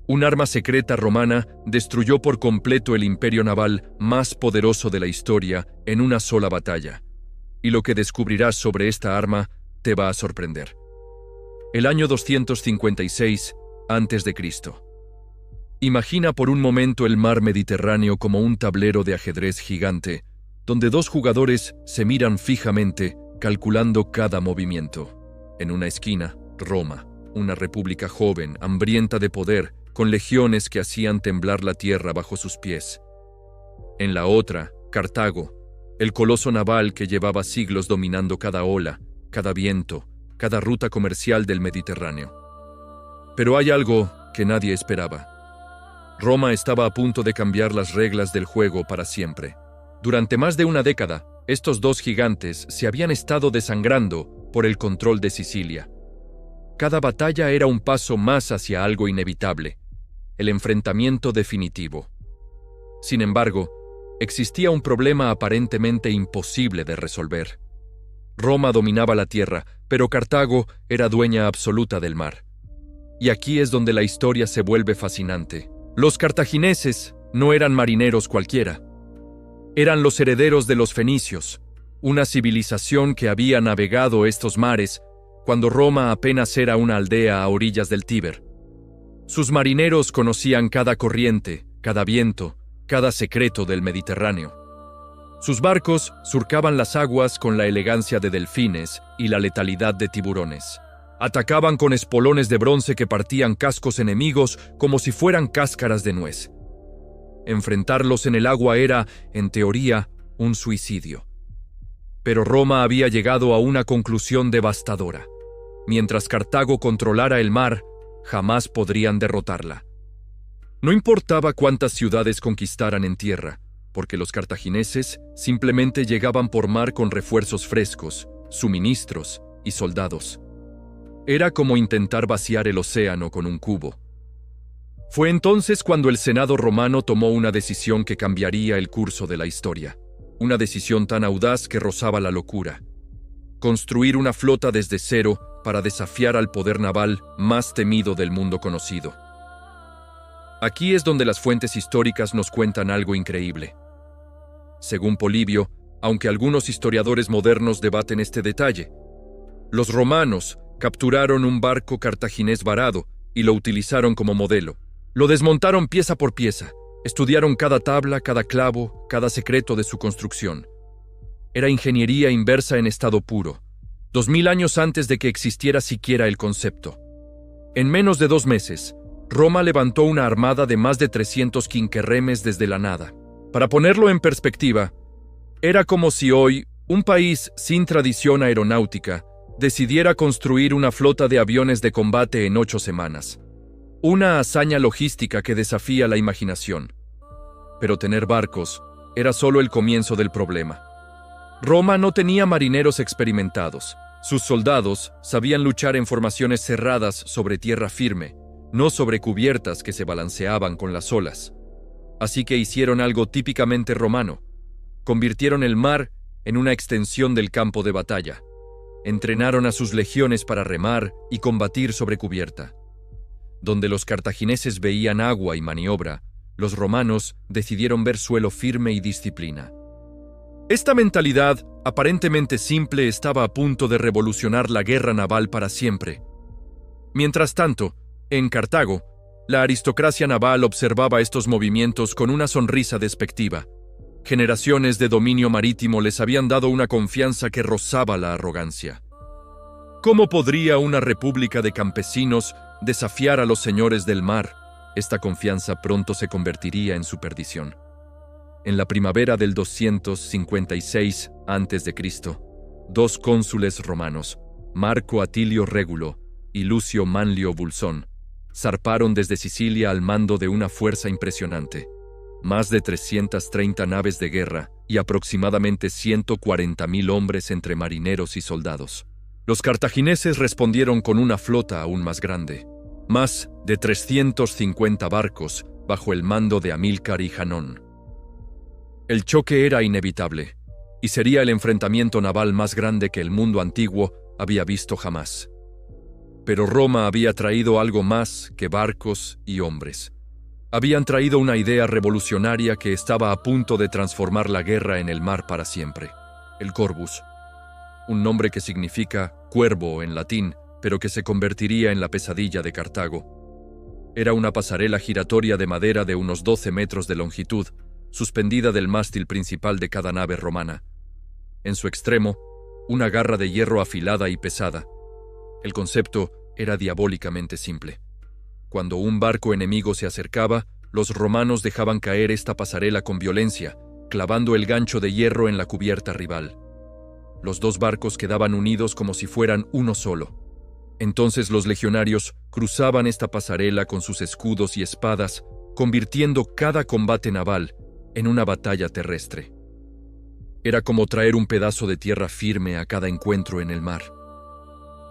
Un arma secreta romana destruyó por completo el imperio naval más poderoso de la historia en una sola batalla. Y lo que descubrirás sobre esta arma te va a sorprender. El año 256 a.C. Imagina por un momento el mar Mediterráneo como un tablero de ajedrez gigante, donde dos jugadores se miran fijamente, calculando cada movimiento. En una esquina, Roma, una república joven, hambrienta de poder, con legiones que hacían temblar la tierra bajo sus pies. En la otra, Cartago, el coloso naval que llevaba siglos dominando cada ola, cada viento, cada ruta comercial del Mediterráneo. Pero hay algo que nadie esperaba. Roma estaba a punto de cambiar las reglas del juego para siempre. Durante más de una década, estos dos gigantes se habían estado desangrando por el control de Sicilia. Cada batalla era un paso más hacia algo inevitable, el enfrentamiento definitivo. Sin embargo, existía un problema aparentemente imposible de resolver. Roma dominaba la tierra, pero Cartago era dueña absoluta del mar. Y aquí es donde la historia se vuelve fascinante. Los cartagineses no eran marineros cualquiera. Eran los herederos de los fenicios, una civilización que había navegado estos mares cuando Roma apenas era una aldea a orillas del Tíber. Sus marineros conocían cada corriente, cada viento, cada secreto del Mediterráneo. Sus barcos surcaban las aguas con la elegancia de delfines y la letalidad de tiburones. Atacaban con espolones de bronce que partían cascos enemigos como si fueran cáscaras de nuez. Enfrentarlos en el agua era, en teoría, un suicidio. Pero Roma había llegado a una conclusión devastadora. Mientras Cartago controlara el mar, jamás podrían derrotarla. No importaba cuántas ciudades conquistaran en tierra, porque los cartagineses simplemente llegaban por mar con refuerzos frescos, suministros y soldados. Era como intentar vaciar el océano con un cubo. Fue entonces cuando el Senado romano tomó una decisión que cambiaría el curso de la historia. Una decisión tan audaz que rozaba la locura. Construir una flota desde cero para desafiar al poder naval más temido del mundo conocido. Aquí es donde las fuentes históricas nos cuentan algo increíble. Según Polibio, aunque algunos historiadores modernos debaten este detalle, los romanos capturaron un barco cartaginés varado y lo utilizaron como modelo. Lo desmontaron pieza por pieza, estudiaron cada tabla, cada clavo, cada secreto de su construcción. Era ingeniería inversa en estado puro, 2000 años antes de que existiera siquiera el concepto. En menos de 2 meses, Roma levantó una armada de más de 300 quinquerremes desde la nada. Para ponerlo en perspectiva, era como si hoy, un país sin tradición aeronáutica, decidiera construir una flota de aviones de combate en 8 semanas. Una hazaña logística que desafía la imaginación. Pero tener barcos era solo el comienzo del problema. Roma no tenía marineros experimentados. Sus soldados sabían luchar en formaciones cerradas sobre tierra firme, no sobre cubiertas que se balanceaban con las olas. Así que hicieron algo típicamente romano. Convirtieron el mar en una extensión del campo de batalla. Entrenaron a sus legiones para remar y combatir sobre cubierta. Donde los cartagineses veían agua y maniobra, los romanos decidieron ver suelo firme y disciplina. Esta mentalidad, aparentemente simple, estaba a punto de revolucionar la guerra naval para siempre. Mientras tanto, en Cartago, la aristocracia naval observaba estos movimientos con una sonrisa despectiva. Generaciones de dominio marítimo les habían dado una confianza que rozaba la arrogancia. ¿Cómo podría una república de campesinos desafiar a los señores del mar? Esta confianza pronto se convertiría en su perdición. En la primavera del 256 a.C., 2 cónsules romanos, Marco Atilio Régulo y Lucio Manlio Vulsón, zarparon desde Sicilia al mando de una fuerza impresionante. Más de 330 naves de guerra y aproximadamente 140.000 hombres entre marineros y soldados. Los cartagineses respondieron con una flota aún más grande. Más de 350 barcos bajo el mando de Amílcar y Janón. El choque era inevitable, y sería el enfrentamiento naval más grande que el mundo antiguo había visto jamás. Pero Roma había traído algo más que barcos y hombres. Habían traído una idea revolucionaria que estaba a punto de transformar la guerra en el mar para siempre. El Corvus, un nombre que significa cuervo en latín, pero que se convertiría en la pesadilla de Cartago. Era una pasarela giratoria de madera de unos 12 metros de longitud, suspendida del mástil principal de cada nave romana. En su extremo, una garra de hierro afilada y pesada. El concepto era diabólicamente simple. Cuando un barco enemigo se acercaba, los romanos dejaban caer esta pasarela con violencia, clavando el gancho de hierro en la cubierta rival. Los dos barcos quedaban unidos como si fueran uno solo. Entonces los legionarios cruzaban esta pasarela con sus escudos y espadas, convirtiendo cada combate naval en una batalla terrestre. Era como traer un pedazo de tierra firme a cada encuentro en el mar.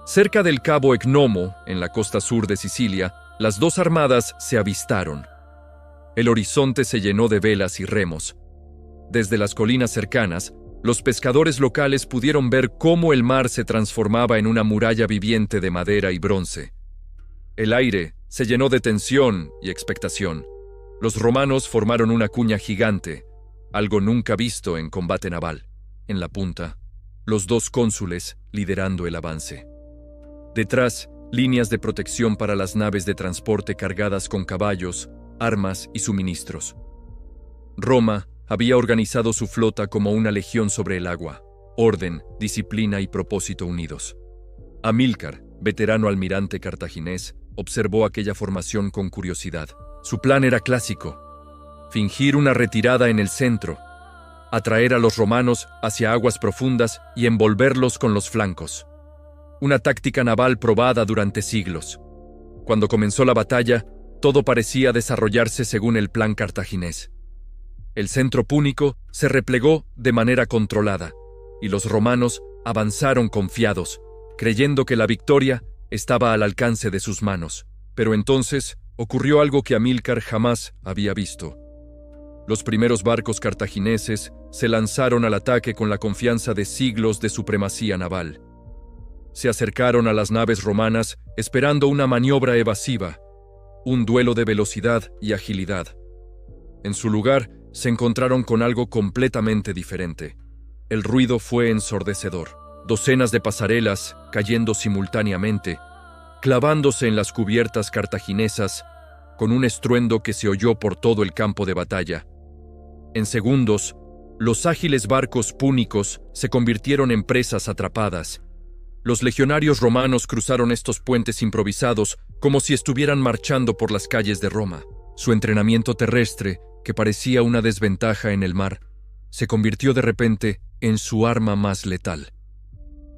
Cerca del cabo Ecnomo, en la costa sur de Sicilia, las dos armadas se avistaron. El horizonte se llenó de velas y remos. Desde las colinas cercanas, los pescadores locales pudieron ver cómo el mar se transformaba en una muralla viviente de madera y bronce. El aire se llenó de tensión y expectación. Los romanos formaron una cuña gigante, algo nunca visto en combate naval. En la punta, los dos cónsules liderando el avance. Detrás, líneas de protección para las naves de transporte cargadas con caballos, armas y suministros. Roma había organizado su flota como una legión sobre el agua, orden, disciplina y propósito unidos. Amílcar, veterano almirante cartaginés, observó aquella formación con curiosidad. Su plan era clásico: fingir una retirada en el centro, atraer a los romanos hacia aguas profundas y envolverlos con los flancos. Una táctica naval probada durante siglos. Cuando comenzó la batalla, todo parecía desarrollarse según el plan cartaginés. El centro púnico se replegó de manera controlada, y los romanos avanzaron confiados, creyendo que la victoria estaba al alcance de sus manos. Pero entonces ocurrió algo que Amílcar jamás había visto. Los primeros barcos cartagineses se lanzaron al ataque con la confianza de siglos de supremacía naval. Se acercaron a las naves romanas esperando una maniobra evasiva, un duelo de velocidad y agilidad. En su lugar, se encontraron con algo completamente diferente. El ruido fue ensordecedor. Docenas de pasarelas cayendo simultáneamente, clavándose en las cubiertas cartaginesas, con un estruendo que se oyó por todo el campo de batalla. En segundos, los ágiles barcos púnicos se convirtieron en presas atrapadas. Los legionarios romanos cruzaron estos puentes improvisados como si estuvieran marchando por las calles de Roma. Su entrenamiento terrestre, que parecía una desventaja en el mar, se convirtió de repente en su arma más letal.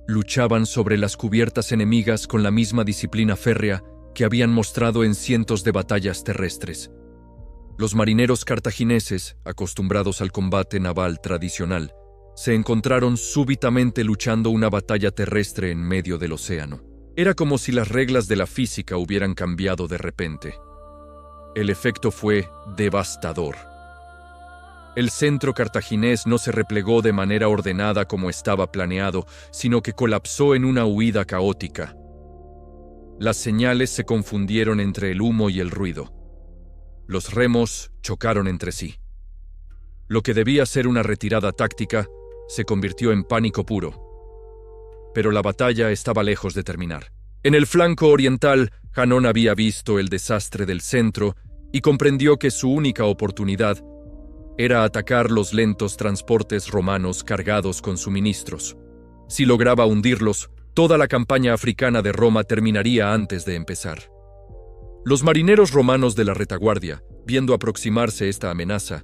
Luchaban sobre las cubiertas enemigas con la misma disciplina férrea que habían mostrado en cientos de batallas terrestres. Los marineros cartagineses, acostumbrados al combate naval tradicional, se encontraron súbitamente luchando una batalla terrestre en medio del océano. Era como si las reglas de la física hubieran cambiado de repente. El efecto fue devastador. El centro cartaginés no se replegó de manera ordenada como estaba planeado, sino que colapsó en una huida caótica. Las señales se confundieron entre el humo y el ruido. Los remos chocaron entre sí. Lo que debía ser una retirada táctica se convirtió en pánico puro. Pero la batalla estaba lejos de terminar. En el flanco oriental, Hanón había visto el desastre del centro y comprendió que su única oportunidad era atacar los lentos transportes romanos cargados con suministros. Si lograba hundirlos, toda la campaña africana de Roma terminaría antes de empezar. Los marineros romanos de la retaguardia, viendo aproximarse esta amenaza,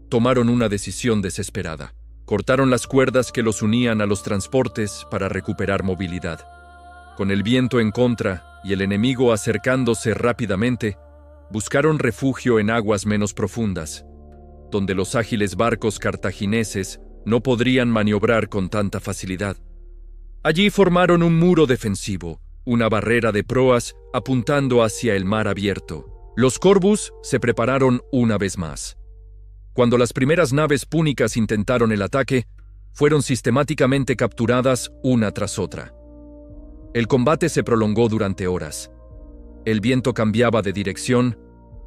tomaron una decisión desesperada. Cortaron las cuerdas que los unían a los transportes para recuperar movilidad. Con el viento en contra y el enemigo acercándose rápidamente, buscaron refugio en aguas menos profundas, donde los ágiles barcos cartagineses no podrían maniobrar con tanta facilidad. Allí formaron un muro defensivo, una barrera de proas apuntando hacia el mar abierto. Los Corvus se prepararon una vez más. Cuando las primeras naves púnicas intentaron el ataque, fueron sistemáticamente capturadas una tras otra. El combate se prolongó durante horas. El viento cambiaba de dirección,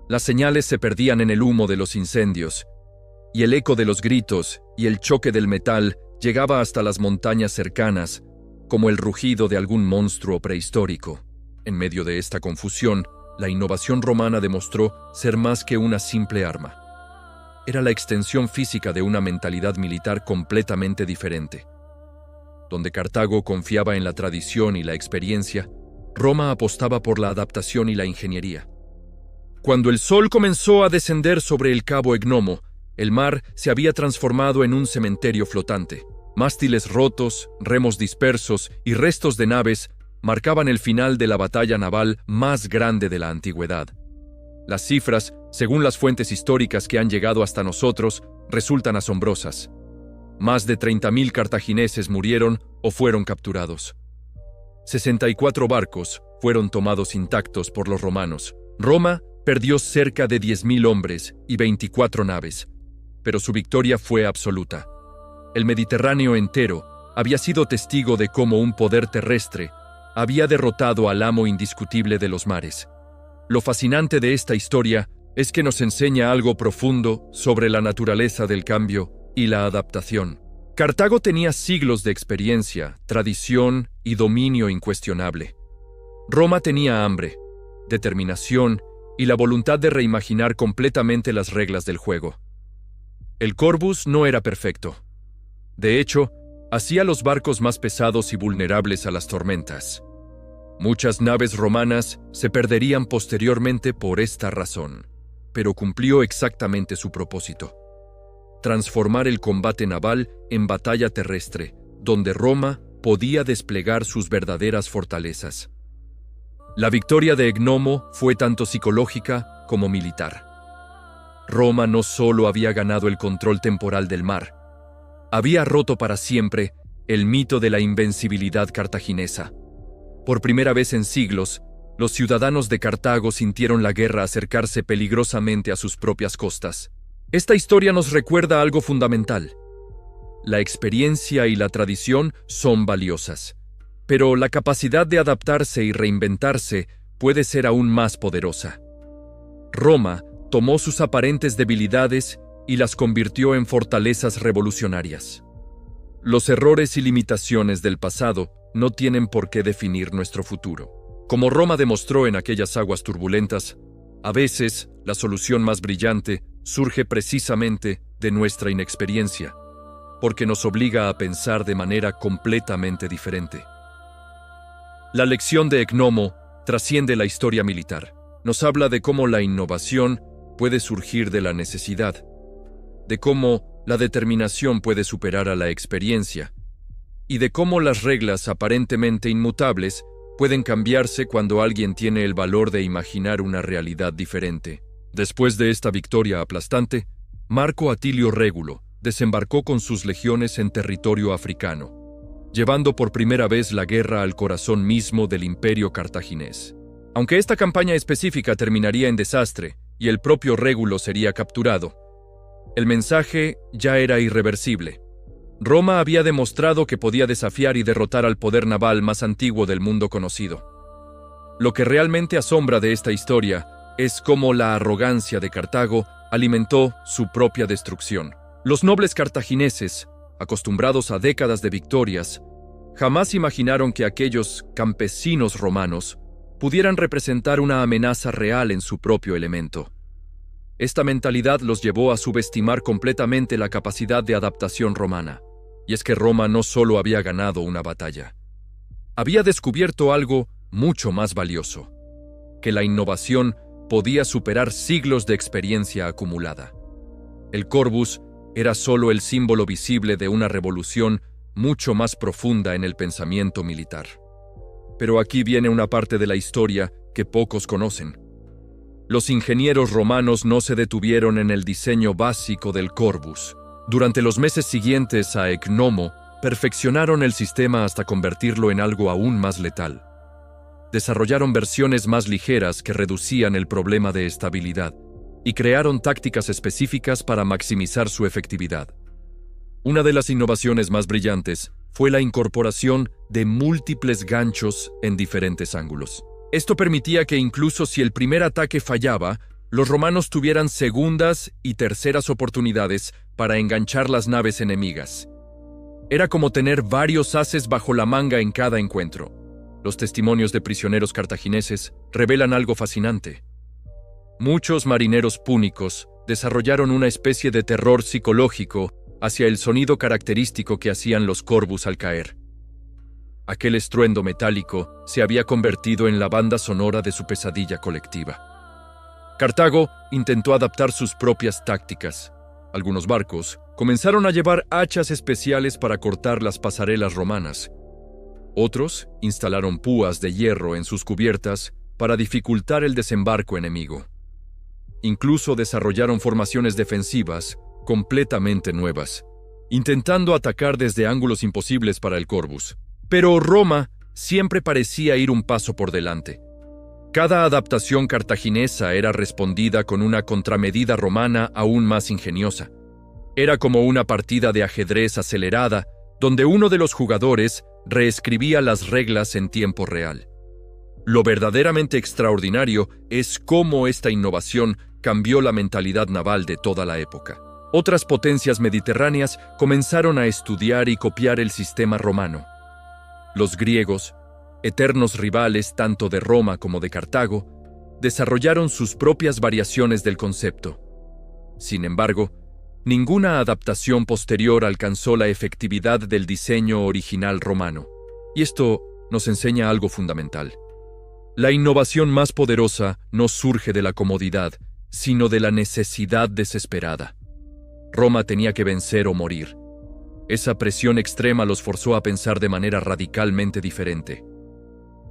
las señales se perdían en el humo de los incendios, y el eco de los gritos y el choque del metal llegaba hasta las montañas cercanas, como el rugido de algún monstruo prehistórico. En medio de esta confusión, la innovación romana demostró ser más que una simple arma. Era la extensión física de una mentalidad militar completamente diferente. Donde Cartago confiaba en la tradición y la experiencia, Roma apostaba por la adaptación y la ingeniería. Cuando el sol comenzó a descender sobre el cabo Egnomo, el mar se había transformado en un cementerio flotante. Mástiles rotos, remos dispersos y restos de naves marcaban el final de la batalla naval más grande de la antigüedad. Las cifras, según las fuentes históricas que han llegado hasta nosotros, resultan asombrosas. Más de 30.000 cartagineses murieron o fueron capturados. 64 barcos fueron tomados intactos por los romanos. Roma perdió cerca de 10.000 hombres y 24 naves, pero su victoria fue absoluta. El Mediterráneo entero había sido testigo de cómo un poder terrestre había derrotado al amo indiscutible de los mares. Lo fascinante de esta historia es que nos enseña algo profundo sobre la naturaleza del cambio y la adaptación. Cartago tenía siglos de experiencia, tradición y dominio incuestionable. Roma tenía hambre, determinación y la voluntad de reimaginar completamente las reglas del juego. El Corvus no era perfecto. De hecho, hacía los barcos más pesados y vulnerables a las tormentas. Muchas naves romanas se perderían posteriormente por esta razón, pero cumplió exactamente su propósito: transformar el combate naval en batalla terrestre, donde Roma podía desplegar sus verdaderas fortalezas. La victoria de Egnomo fue tanto psicológica como militar. Roma no solo había ganado el control temporal del mar, había roto para siempre el mito de la invencibilidad cartaginesa. Por primera vez en siglos, los ciudadanos de Cartago sintieron la guerra acercarse peligrosamente a sus propias costas. Esta historia nos recuerda algo fundamental. La experiencia y la tradición son valiosas, pero la capacidad de adaptarse y reinventarse puede ser aún más poderosa. Roma tomó sus aparentes debilidades y las convirtió en fortalezas revolucionarias. Los errores y limitaciones del pasado no tienen por qué definir nuestro futuro. Como Roma demostró en aquellas aguas turbulentas, a veces la solución más brillante surge precisamente de nuestra inexperiencia, porque nos obliga a pensar de manera completamente diferente. La lección de Egnomo trasciende la historia militar. Nos habla de cómo la innovación puede surgir de la necesidad, de cómo la determinación puede superar a la experiencia, y de cómo las reglas aparentemente inmutables pueden cambiarse cuando alguien tiene el valor de imaginar una realidad diferente. Después de esta victoria aplastante, Marco Atilio Régulo desembarcó con sus legiones en territorio africano, llevando por primera vez la guerra al corazón mismo del imperio cartaginés. Aunque esta campaña específica terminaría en desastre y el propio Régulo sería capturado, el mensaje ya era irreversible. Roma había demostrado que podía desafiar y derrotar al poder naval más antiguo del mundo conocido. Lo que realmente asombra de esta historia es cómo la arrogancia de Cartago alimentó su propia destrucción. Los nobles cartagineses, acostumbrados a décadas de victorias, jamás imaginaron que aquellos campesinos romanos pudieran representar una amenaza real en su propio elemento. Esta mentalidad los llevó a subestimar completamente la capacidad de adaptación romana. Y es que Roma no solo había ganado una batalla, había descubierto algo mucho más valioso: que la innovación podía superar siglos de experiencia acumulada. El Corvus era solo el símbolo visible de una revolución mucho más profunda en el pensamiento militar. Pero aquí viene una parte de la historia que pocos conocen. Los ingenieros romanos no se detuvieron en el diseño básico del Corvus. Durante los meses siguientes a Egnomo, perfeccionaron el sistema hasta convertirlo en algo aún más letal. Desarrollaron versiones más ligeras que reducían el problema de estabilidad y crearon tácticas específicas para maximizar su efectividad. Una de las innovaciones más brillantes fue la incorporación de múltiples ganchos en diferentes ángulos. Esto permitía que incluso si el primer ataque fallaba, los romanos tuvieran segundas y terceras oportunidades para enganchar las naves enemigas. Era como tener varios ases bajo la manga en cada encuentro. Los testimonios de prisioneros cartagineses revelan algo fascinante. Muchos marineros púnicos desarrollaron una especie de terror psicológico hacia el sonido característico que hacían los corbus al caer. Aquel estruendo metálico se había convertido en la banda sonora de su pesadilla colectiva. Cartago intentó adaptar sus propias tácticas. Algunos barcos comenzaron a llevar hachas especiales para cortar las pasarelas romanas. Otros instalaron púas de hierro en sus cubiertas para dificultar el desembarco enemigo. Incluso desarrollaron formaciones defensivas completamente nuevas, intentando atacar desde ángulos imposibles para el Corbus. Pero Roma siempre parecía ir un paso por delante. Cada adaptación cartaginesa era respondida con una contramedida romana aún más ingeniosa. Era como una partida de ajedrez acelerada, donde uno de los jugadores reescribía las reglas en tiempo real. Lo verdaderamente extraordinario es cómo esta innovación cambió la mentalidad naval de toda la época. Otras potencias mediterráneas comenzaron a estudiar y copiar el sistema romano. Los griegos, eternos rivales tanto de Roma como de Cartago, desarrollaron sus propias variaciones del concepto. Sin embargo, ninguna adaptación posterior alcanzó la efectividad del diseño original romano. Y esto nos enseña algo fundamental. La innovación más poderosa no surge de la comodidad, sino de la necesidad desesperada. Roma tenía que vencer o morir. Esa presión extrema los forzó a pensar de manera radicalmente diferente.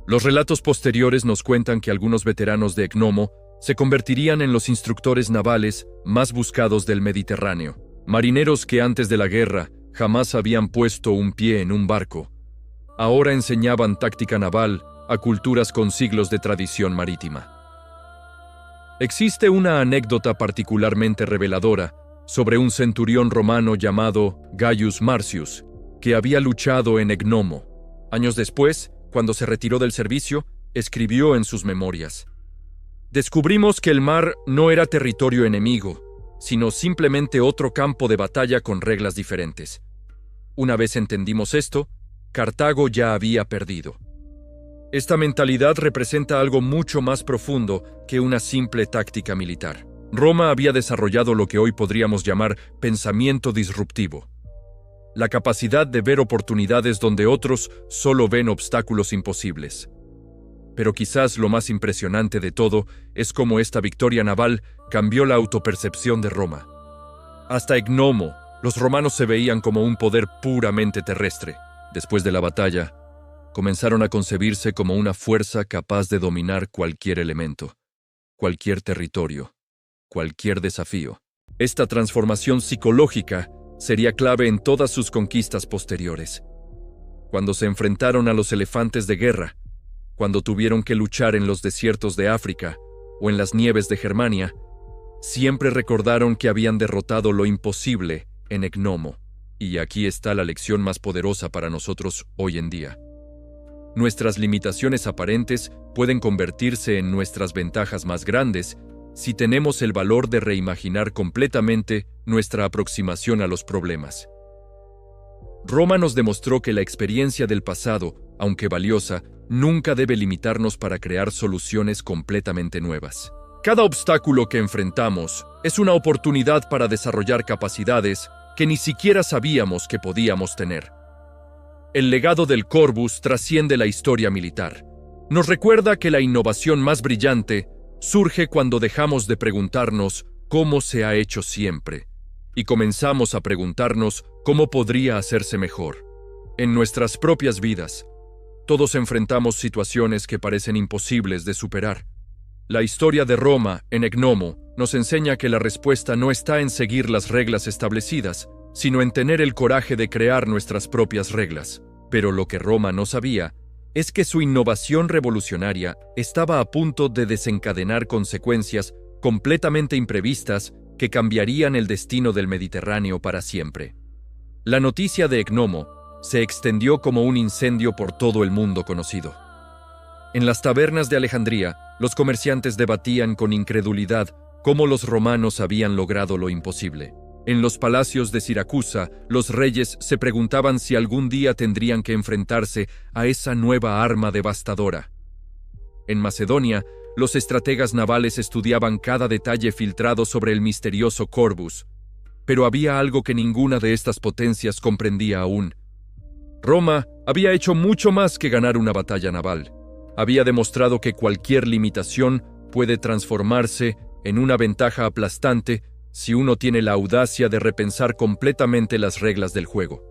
Los relatos posteriores nos cuentan que algunos veteranos de Egnomo se convertirían en los instructores navales más buscados del Mediterráneo. Marineros que antes de la guerra jamás habían puesto un pie en un barco. Ahora enseñaban táctica naval a culturas con siglos de tradición marítima. Existe una anécdota particularmente reveladora sobre un centurión romano llamado Gaius Marcius, que había luchado en Egnomo. Años después, cuando se retiró del servicio, escribió en sus memorias: «Descubrimos que el mar no era territorio enemigo, sino simplemente otro campo de batalla con reglas diferentes. Una vez entendimos esto, Cartago ya había perdido». Esta mentalidad representa algo mucho más profundo que una simple táctica militar. Roma había desarrollado lo que hoy podríamos llamar pensamiento disruptivo. La capacidad de ver oportunidades donde otros solo ven obstáculos imposibles. Pero quizás lo más impresionante de todo es cómo esta victoria naval cambió la autopercepción de Roma. Hasta Egnomo, los romanos se veían como un poder puramente terrestre. Después de la batalla, comenzaron a concebirse como una fuerza capaz de dominar cualquier elemento, cualquier territorio, cualquier desafío. Esta transformación psicológica sería clave en todas sus conquistas posteriores. Cuando se enfrentaron a los elefantes de guerra, cuando tuvieron que luchar en los desiertos de África o en las nieves de Germania, siempre recordaron que habían derrotado lo imposible en Egnomo. Y aquí está la lección más poderosa para nosotros hoy en día. Nuestras limitaciones aparentes pueden convertirse en nuestras ventajas más grandes si tenemos el valor de reimaginar completamente nuestra aproximación a los problemas. Roma nos demostró que la experiencia del pasado, aunque valiosa, nunca debe limitarnos para crear soluciones completamente nuevas. Cada obstáculo que enfrentamos es una oportunidad para desarrollar capacidades que ni siquiera sabíamos que podíamos tener. El legado del Corbus trasciende la historia militar. Nos recuerda que la innovación más brillante surge cuando dejamos de preguntarnos cómo se ha hecho siempre y comenzamos a preguntarnos cómo podría hacerse mejor. En nuestras propias vidas, todos enfrentamos situaciones que parecen imposibles de superar. La historia de Roma en Egnomo nos enseña que la respuesta no está en seguir las reglas establecidas, sino en tener el coraje de crear nuestras propias reglas. Pero lo que Roma no sabía es que su innovación revolucionaria estaba a punto de desencadenar consecuencias completamente imprevistas que cambiarían el destino del Mediterráneo para siempre. La noticia de Egnomo se extendió como un incendio por todo el mundo conocido. En las tabernas de Alejandría, los comerciantes debatían con incredulidad cómo los romanos habían logrado lo imposible. En los palacios de Siracusa, los reyes se preguntaban si algún día tendrían que enfrentarse a esa nueva arma devastadora. En Macedonia, los estrategas navales estudiaban cada detalle filtrado sobre el misterioso Corvus, pero había algo que ninguna de estas potencias comprendía aún. Roma había hecho mucho más que ganar una batalla naval. Había demostrado que cualquier limitación puede transformarse en una ventaja aplastante si uno tiene la audacia de repensar completamente las reglas del juego.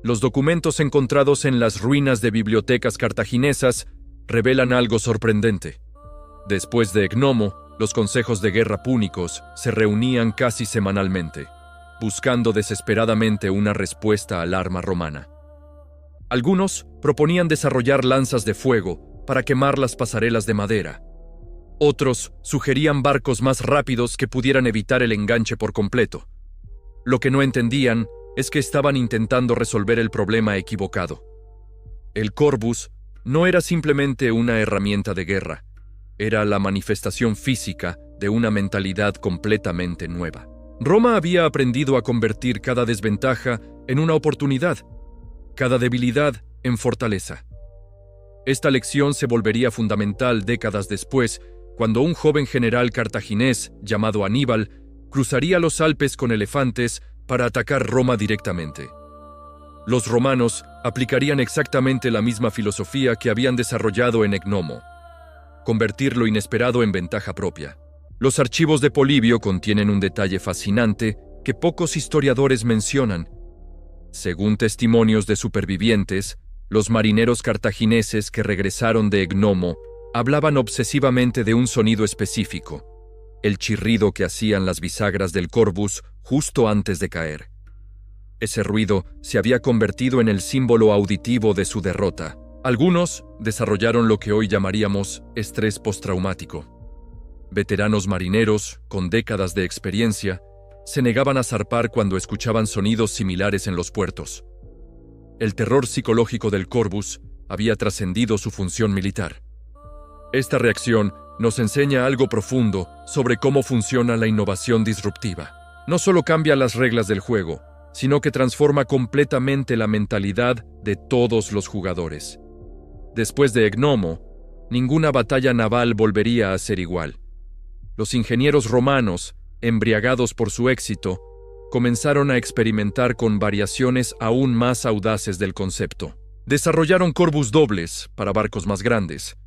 Los documentos encontrados en las ruinas de bibliotecas cartaginesas revelan algo sorprendente. Después de Egnomo, los consejos de guerra púnicos se reunían casi semanalmente, buscando desesperadamente una respuesta al arma romana. Algunos proponían desarrollar lanzas de fuego para quemar las pasarelas de madera. Otros sugerían barcos más rápidos que pudieran evitar el enganche por completo. Lo que no entendían es que estaban intentando resolver el problema equivocado. El Corvus no era simplemente una herramienta de guerra, era la manifestación física de una mentalidad completamente nueva. Roma había aprendido a convertir cada desventaja en una oportunidad, cada debilidad en fortaleza. Esta lección se volvería fundamental décadas después, cuando un joven general cartaginés llamado Aníbal cruzaría los Alpes con elefantes para atacar Roma directamente. Los romanos aplicarían exactamente la misma filosofía que habían desarrollado en Egnomo: convertir lo inesperado en ventaja propia. Los archivos de Polibio contienen un detalle fascinante que pocos historiadores mencionan. Según testimonios de supervivientes, los marineros cartagineses que regresaron de Egnomo hablaban obsesivamente de un sonido específico, el chirrido que hacían las bisagras del Corvus justo antes de caer. Ese ruido se había convertido en el símbolo auditivo de su derrota. Algunos desarrollaron lo que hoy llamaríamos estrés postraumático. Veteranos marineros, con décadas de experiencia, se negaban a zarpar cuando escuchaban sonidos similares en los puertos. El terror psicológico del Corvus había trascendido su función militar. Esta reacción nos enseña algo profundo sobre cómo funciona la innovación disruptiva. No solo cambia las reglas del juego, sino que transforma completamente la mentalidad de todos los jugadores. Después de Egnomo, ninguna batalla naval volvería a ser igual. Los ingenieros romanos, embriagados por su éxito, comenzaron a experimentar con variaciones aún más audaces del concepto. Desarrollaron Corvus dobles para barcos más grandes,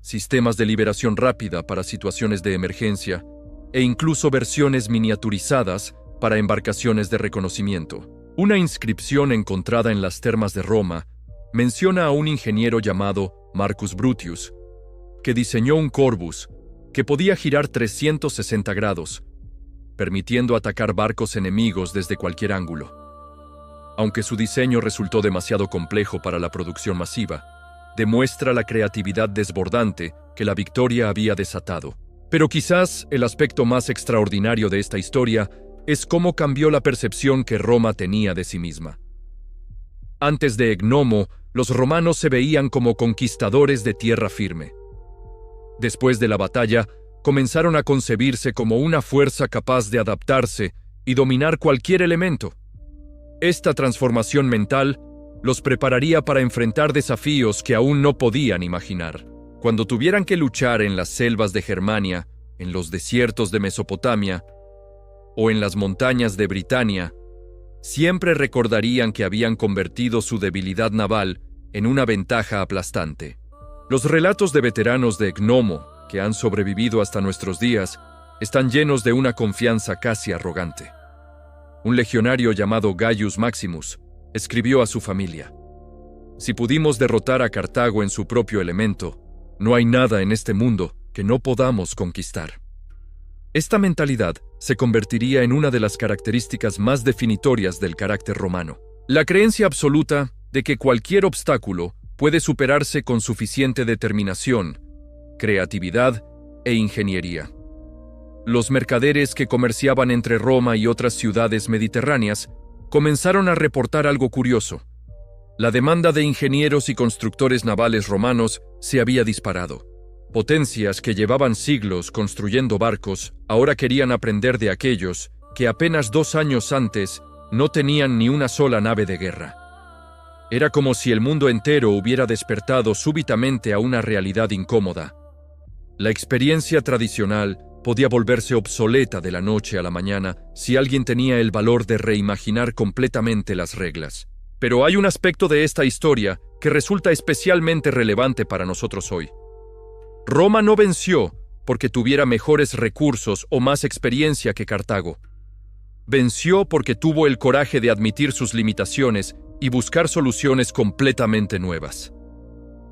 sistemas de liberación rápida para situaciones de emergencia e incluso versiones miniaturizadas para embarcaciones de reconocimiento. Una inscripción encontrada en las termas de Roma menciona a un ingeniero llamado Marcus Brutius, que diseñó un Corvus que podía girar 360 grados, permitiendo atacar barcos enemigos desde cualquier ángulo. Aunque su diseño resultó demasiado complejo para la producción masiva, demuestra la creatividad desbordante que la victoria había desatado. Pero quizás el aspecto más extraordinario de esta historia es cómo cambió la percepción que Roma tenía de sí misma. Antes de Egnomo, los romanos se veían como conquistadores de tierra firme. Después de la batalla, comenzaron a concebirse como una fuerza capaz de adaptarse y dominar cualquier elemento. Esta transformación mental los prepararía para enfrentar desafíos que aún no podían imaginar. Cuando tuvieran que luchar en las selvas de Germania, en los desiertos de Mesopotamia o en las montañas de Britania, siempre recordarían que habían convertido su debilidad naval en una ventaja aplastante. Los relatos de veteranos de Egnomo, que han sobrevivido hasta nuestros días, están llenos de una confianza casi arrogante. Un legionario llamado Gaius Maximus escribió a su familia: «Si pudimos derrotar a Cartago en su propio elemento, no hay nada en este mundo que no podamos conquistar». Esta mentalidad se convertiría en una de las características más definitorias del carácter romano. La creencia absoluta de que cualquier obstáculo puede superarse con suficiente determinación, creatividad e ingeniería. Los mercaderes que comerciaban entre Roma y otras ciudades mediterráneas comenzaron a reportar algo curioso. La demanda de ingenieros y constructores navales romanos se había disparado. Potencias que llevaban siglos construyendo barcos ahora querían aprender de aquellos que apenas 2 años antes no tenían ni una sola nave de guerra. Era como si el mundo entero hubiera despertado súbitamente a una realidad incómoda. La experiencia tradicional podía volverse obsoleta de la noche a la mañana si alguien tenía el valor de reimaginar completamente las reglas. Pero hay un aspecto de esta historia que resulta especialmente relevante para nosotros hoy. Roma no venció porque tuviera mejores recursos o más experiencia que Cartago. Venció porque tuvo el coraje de admitir sus limitaciones y buscar soluciones completamente nuevas.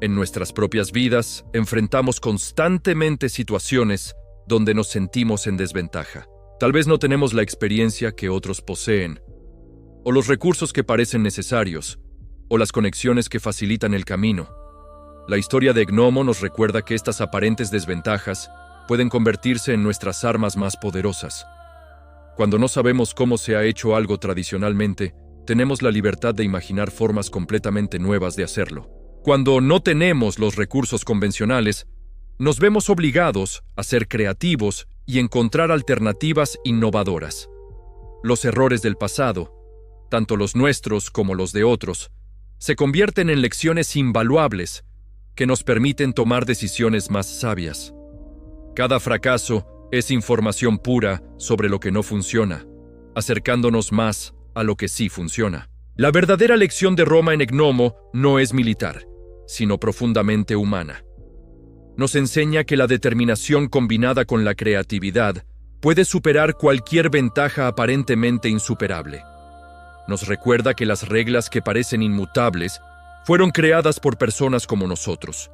En nuestras propias vidas enfrentamos constantemente situaciones donde nos sentimos en desventaja. Tal vez no tenemos la experiencia que otros poseen, o los recursos que parecen necesarios, o las conexiones que facilitan el camino. La historia de Gnomo nos recuerda que estas aparentes desventajas pueden convertirse en nuestras armas más poderosas. Cuando no sabemos cómo se ha hecho algo tradicionalmente, tenemos la libertad de imaginar formas completamente nuevas de hacerlo. Cuando no tenemos los recursos convencionales, nos vemos obligados a ser creativos y encontrar alternativas innovadoras. Los errores del pasado, tanto los nuestros como los de otros, se convierten en lecciones invaluables que nos permiten tomar decisiones más sabias. Cada fracaso es información pura sobre lo que no funciona, acercándonos más a lo que sí funciona. La verdadera lección de Roma en Gnomo no es militar, sino profundamente humana. Nos enseña que la determinación combinada con la creatividad puede superar cualquier ventaja aparentemente insuperable. Nos recuerda que las reglas que parecen inmutables fueron creadas por personas como nosotros,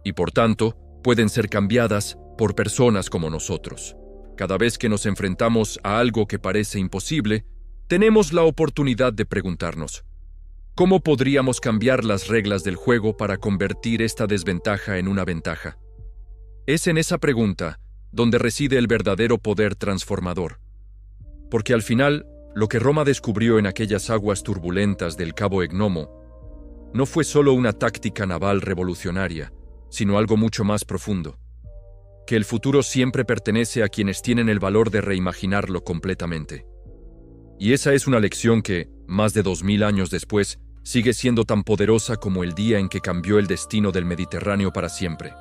y por tanto pueden ser cambiadas por personas como nosotros. Cada vez que nos enfrentamos a algo que parece imposible, tenemos la oportunidad de preguntarnos, ¿cómo podríamos cambiar las reglas del juego para convertir esta desventaja en una ventaja? Es en esa pregunta donde reside el verdadero poder transformador. Porque al final, lo que Roma descubrió en aquellas aguas turbulentas del Cabo Gnomo no fue solo una táctica naval revolucionaria, sino algo mucho más profundo. Que el futuro siempre pertenece a quienes tienen el valor de reimaginarlo completamente. Y esa es una lección que, más de 2000 años después, sigue siendo tan poderosa como el día en que cambió el destino del Mediterráneo para siempre.